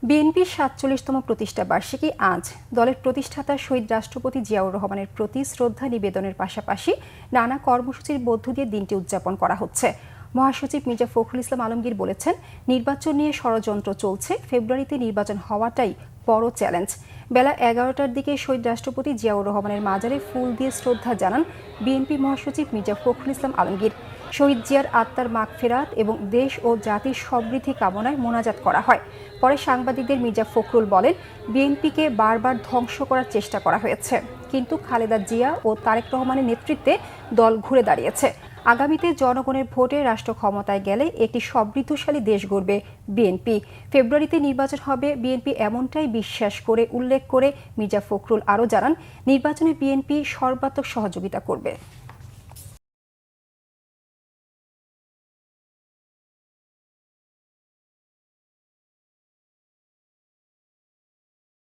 বিএনপির ৪৭তম প্রতিষ্ঠা বার্ষিকী আজ। দলের প্রতিষ্ঠাতা শহীদ রাষ্ট্রপতি জিয়াউর রহমানের প্রতি শ্রদ্ধা নিবেদনের পাশাপাশি নানা কর্মসূচির মধ্য দিয়ে দিনটি উদযাপন করা হচ্ছে। মহাসচিব মির্জা ফখরুল ইসলাম আলমগীর বলেছেন, নির্বাচন নিয়ে ষড়যন্ত্র চলছে, ফেব্রুয়ারিতে নির্বাচন হওয়াটাই বড় চ্যালেঞ্জ। বেলা ১১টার দিকে শহীদ রাষ্ট্রপতি জিয়াউর রহমানের মাজারে ফুল দিয়ে শ্রদ্ধা জানান বিএনপি মহাসচিব মির্জা ফখরুল ইসলাম আলমগীর। শহীদ জিয়ার আত্মার মাগফিরাত এবং দেশ ও জাতির সমৃদ্ধি কামনায় মোনাজাত করা হয়। পরে সাংবাদিকদের মির্জা ফখরুল বলেন, বিএনপিকে বারবার ধ্বংস করার চেষ্টা করা হয়েছে, কিন্তু খালেদা জিয়া ও তারেক রহমানের নেতৃত্বে দল ঘুরে দাঁড়িয়েছে। আগামীতে জনগণের ভোটে রাষ্ট্র ক্ষমতায় গেলে একটি সমৃদ্ধশালী দেশ গড়বে বিএনপি। ফেব্রুয়ারিতে নির্বাচন হবে বিএনপি এমনটাই বিশ্বাস করে উল্লেখ করে মির্জা ফখরুল আরও জানান, নির্বাচনে বিএনপি সর্বাত্মক সহযোগিতা করবে।